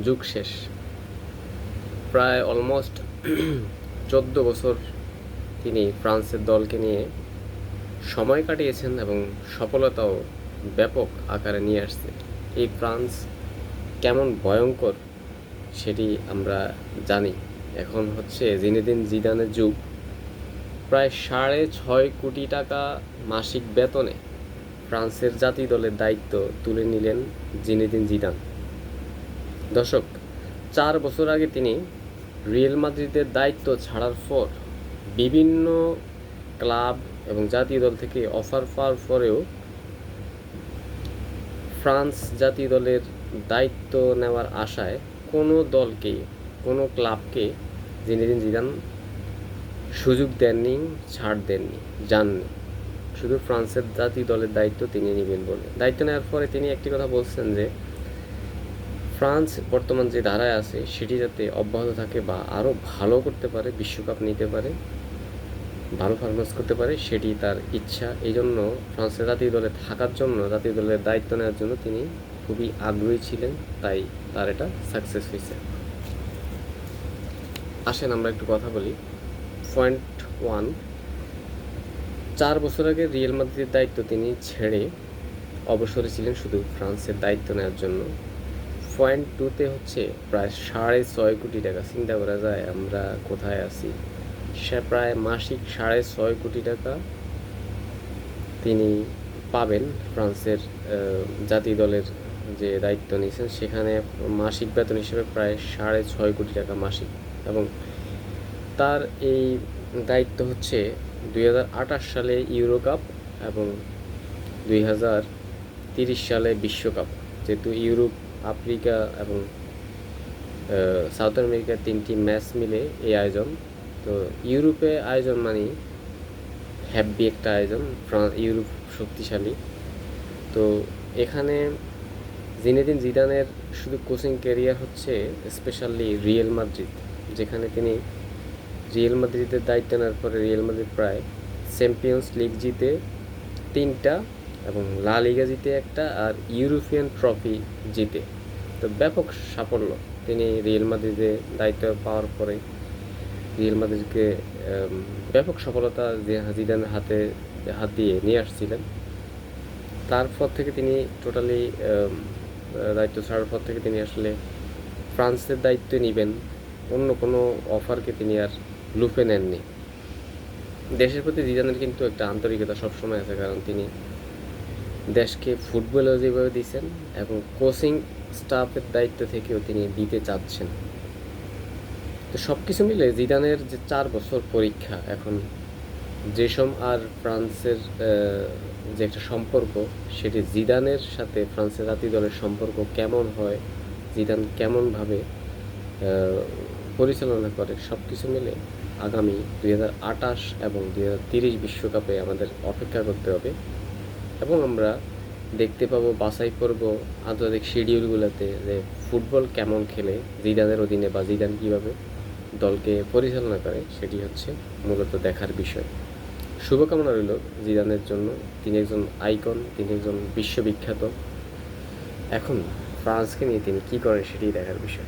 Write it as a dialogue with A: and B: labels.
A: যুগ শেষ। প্রায় অলমোস্ট 14 বছর তিনি ফ্রান্সের দলকে নিয়ে সময় কাটিয়েছেন এবং সফলতাও ব্যাপক আকারে নিয়ে আসছে। এই ফ্রান্স কেমন ভয়ঙ্কর সেটি আমরা জানি। এখন হচ্ছে জিনেদিন জিদানের যুগ। প্রায় 6.5 কোটি টাকা মাসিক বেতনে ফ্রান্সের জাতীয় দলের দায়িত্ব তুলে নিলেন জিনেদিন জিদান। দর্শক, 4 বছর আগে তিনি রিয়াল মাদ্রিদের দায়িত্ব ছাড়ার পর বিভিন্ন ক্লাব এবং জাতীয় দল থেকে অফার পাওয়ার পরেও ফ্রান্স জাতীয় দলের দায়িত্ব নেওয়ার আশায় কোনো দলকেই, কোনো ক্লাবকে জিনেদিন জিদান সুযোগ দেননি, ছাড় দেননি, জাননি। শুধু ফ্রান্সের জাতীয় দলের দায়িত্ব তিনি নেবেন বলে। দায়িত্ব নেওয়ার পরে তিনি একটি কথা বলছেন যে ফ্রান্স বর্তমান যে ধারায় আছে সেটি যাতে অব্যাহত থাকে বা আরও ভালো করতে পারে, বিশ্বকাপ নিতে পারে, ভালো পারফরমেন্স করতে পারে, সেটি তার ইচ্ছা। এই জন্য ফ্রান্সের জাতীয় দলে থাকার জন্য, জাতীয় দলের দায়িত্ব নেওয়ার জন্য তিনি খুবই আগ্রহী ছিলেন, তাই তার এটা সাকসেস হয়েছে। আসেন আমরা একটু কথা বলি। পয়েন্ট 1, 4 বছর আগে রিয়াল মাদ্রিদের দায়িত্ব তিনি ছেড়ে অবসরে ছিলেন শুধু ফ্রান্সের দায়িত্ব নেওয়ার জন্য। পয়েন্ট 2তে হচ্ছে প্রায় 6.5 কোটি টাকা। চিন্তা করা যায় আমরা কোথায় আছি। সে প্রায় মাসিক 6.5 কোটি টাকা তিনি পাবেন ফ্রান্সের জাতীয় দলের যে দায়িত্ব নিয়েছেন সেখানে মাসিক বেতন হিসেবে প্রায় 6.5 কোটি টাকা মাসিক। এবং তার এই দায়িত্ব হচ্ছে 2028 সালে ইউরো কাপ এবং 2030 সালে বিশ্বকাপ। যেহেতু ইউরোপ, আফ্রিকা এবং সাউথ আমেরিকার 3টি ম্যাচ মিলে এই আয়োজন। তো ইউরোপে আয়োজন মানে হ্যাভি একটা আয়োজন, ইউরোপ শক্তিশালী। তো এখানে জিনেদিন জিদানের শুধু কোচিং ক্যারিয়ার হচ্ছে স্পেশালি রিয়াল মাদ্রিদ, যেখানে তিনি রিয়াল মাদ্রিদের দায়িত্ব নেওয়ার পরে রিয়াল মাদ্রিদ প্রায় চ্যাম্পিয়ন্স লিগ জিতে 3টা এবং লা লিগা জিতে 1টা আর ইউরোপিয়ান ট্রফি জিতে। তো ব্যাপক সাফল্য তিনি রিয়াল মাদ্রিদে দায়িত্ব পাওয়ার পরে রিয়াল মাদ্রিদকে ব্যাপক সফলতা জিদানের হাত দিয়ে নিয়ে আসছিলেন। তারপর থেকে তিনি টোটালি দায়িত্ব ছাড়ার পর থেকে তিনি আসলে ফ্রান্সের দায়িত্ব নেবেন, অন্য কোনো অফারকে তিনি আর লুফে নেননি। দেশের প্রতি জিদানের কিন্তু একটা আন্তরিকতা সবসময় আছে, কারণ তিনি দেশকে ফুটবলেও যেভাবে দিয়েছেন এবং কোচিং স্টাফের দায়িত্ব থেকেও তিনি দিতে চাচ্ছেন। তো সব কিছু মিলে জিদানের যে 4 বছর পরীক্ষা, এখন যেসব আর ফ্রান্সের যে একটা সম্পর্ক, সেটি জিদানের সাথে ফ্রান্সের জাতীয় দলের সম্পর্ক কেমন হয়, জিদান কেমনভাবে পরিচালনা করে, সব কিছু মিলে আগামী 2028 এবং 2030 বিশ্বকাপে আমাদের অপেক্ষা করতে হবে। এবং আমরা দেখতে পাবো বাছাই করব আন্তর্জাতিক শিডিউলগুলোতে যে ফুটবল কেমন খেলে জিদানের অধীনে বা জিদান কীভাবে দলকে পরিচালনা করে, সেটি হচ্ছে মূলত দেখার বিষয়। শুভকামনা রইল জিদানের জন্য। তিনি একজন আইকন, তিনি একজন বিশ্ববিখ্যাত। এখন ফ্রান্সকে নিয়ে তিনি কী করেন সেটি দেখার বিষয়।